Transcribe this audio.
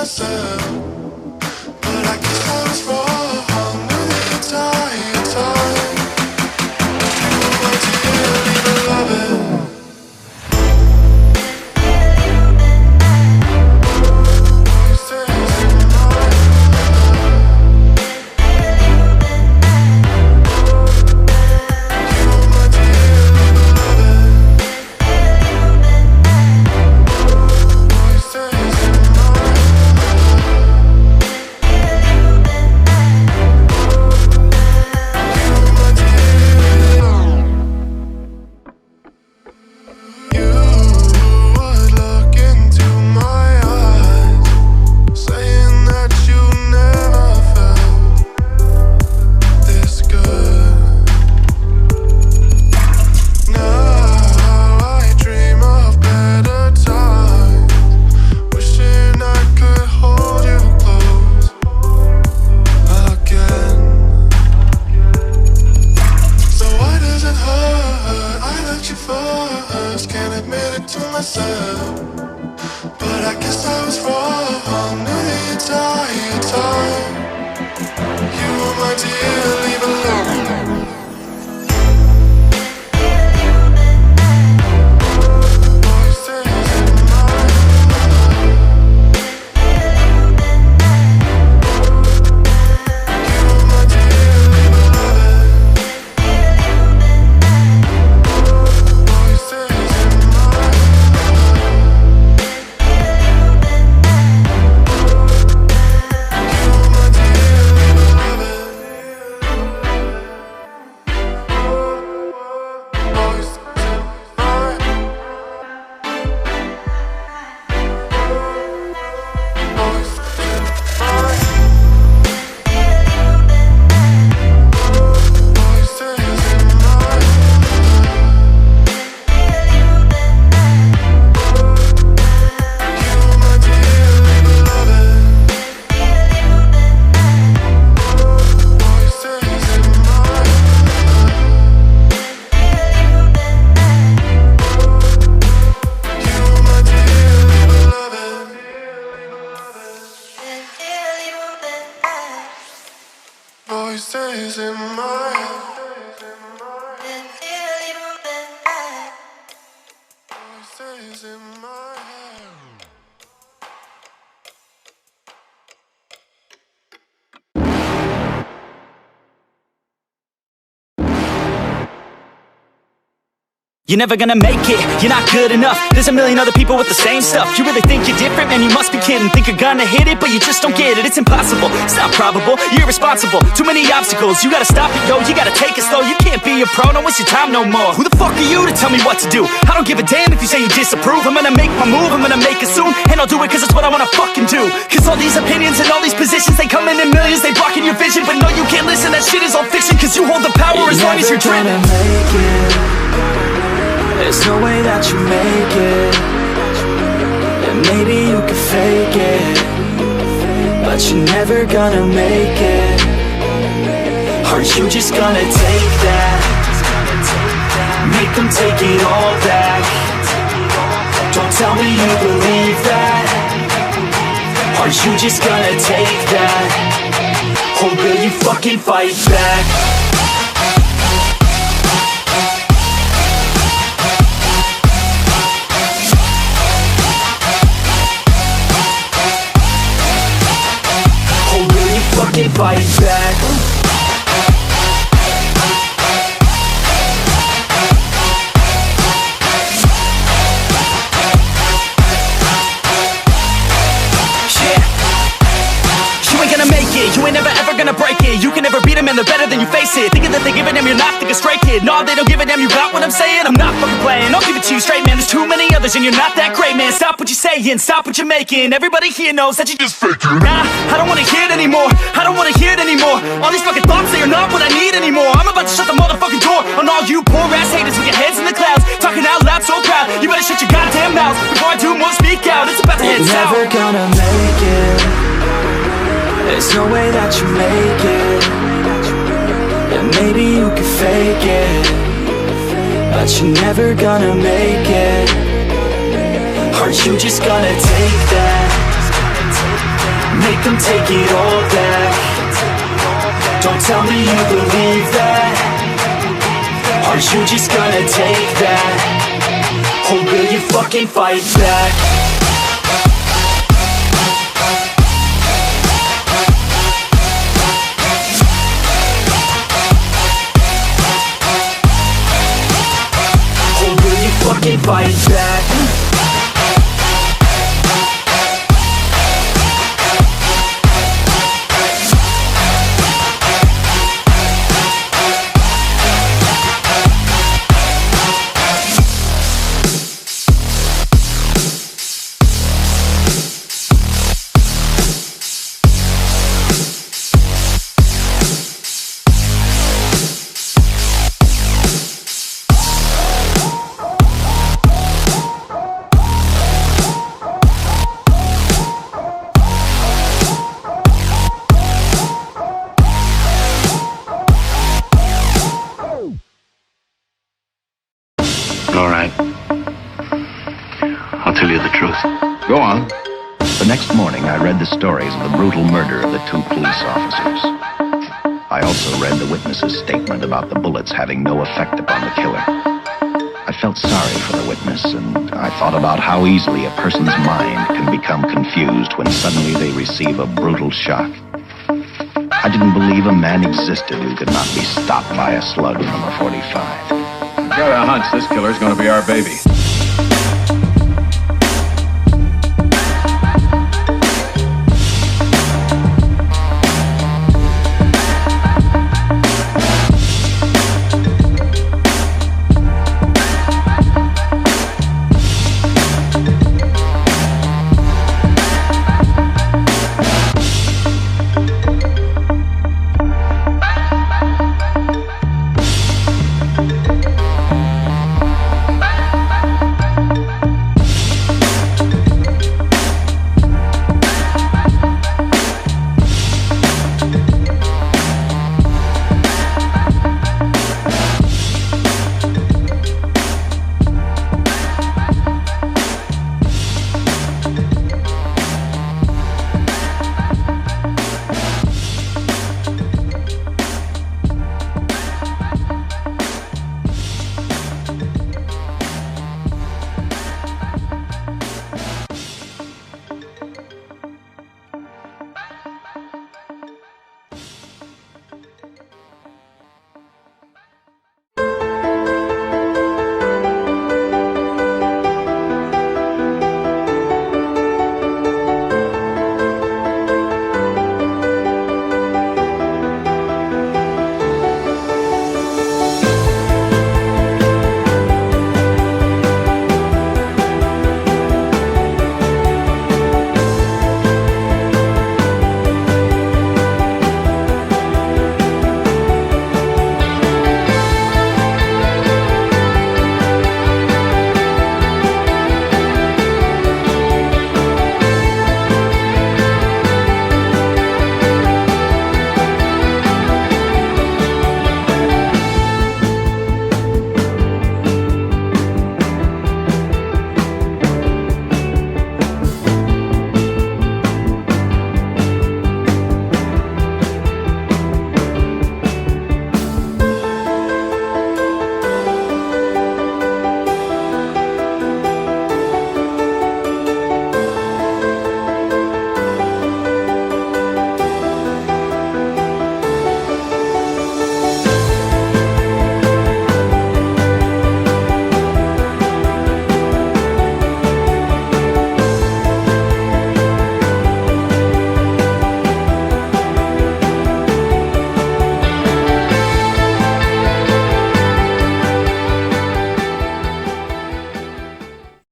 myself, but I guess I was wrong. Knew the entire time you were my dearly beloved. Voices in my head. Voices in my head. You're never gonna make it, you're not good enough. There's a million other people with the same stuff. You really think you're different? Man, you must be kidding. Think you're gonna hit it, but you just don't get it. It's impossible, it's not probable, you're irresponsible. Too many obstacles, you gotta stop it, yo. You gotta take it slow, you can't be a pro. Don't waste your time no more. Who the fuck are you to tell me what to do? I don't give a damn if you say you disapprove. I'm gonna make my move, I'm gonna make it soon. And I'll do it cause it's what I wanna fucking do. Cause all these opinions and all these positions, they come in millions, they blocking your vision. But no, you can't listen, that shit is all fiction. Cause you hold the power as long as you're driven. There's no way that you make it. And maybe you can fake it, but you're never gonna make it. Are you just gonna take that? Make them take it all back. Don't tell me you believe that. Are you just gonna take that? Or will you fucking fight back? Fucking fight back. You ain't never ever gonna break it. You can never beat them and they're better than you face it. Thinking that they give a damn, you're not thinking straight, kid. No, they don't give a damn, you got what I'm saying? I'm not fucking playing, I'll give it to you straight, man. There's too many others and you're not that great, man. Stop what you're saying, stop what you're making. Everybody here knows that you just faking. Nah, I don't wanna hear it anymore, I don't wanna hear it anymore. All these fucking thoughts, they are not what I need anymore. I'm about to shut the motherfucking door on all you poor ass haters with your heads in the clouds, talking out loud so proud. You better shut your goddamn mouth before I do more speak out. It's about to head south. Never gonna make it. There's no way that you make it. And maybe you can fake it, but you're never gonna make it. Are you just gonna take that? them take it all back. Don't tell me you believe that. Are you just gonna take that? Or will you fucking fight back? Or will you fucking fight back? All right. I'll tell you the truth. Go on. The next morning, I read the stories of the brutal murder of the 2 police officers. I also read the witness's statement about the bullets having no effect upon the killer. I felt sorry for the witness, and I thought about how easily a person's mind can become confused when suddenly they receive a brutal shock. I didn't believe a man existed who could not be stopped by a slug from a .45. I've got a hunch this killer's gonna be our baby.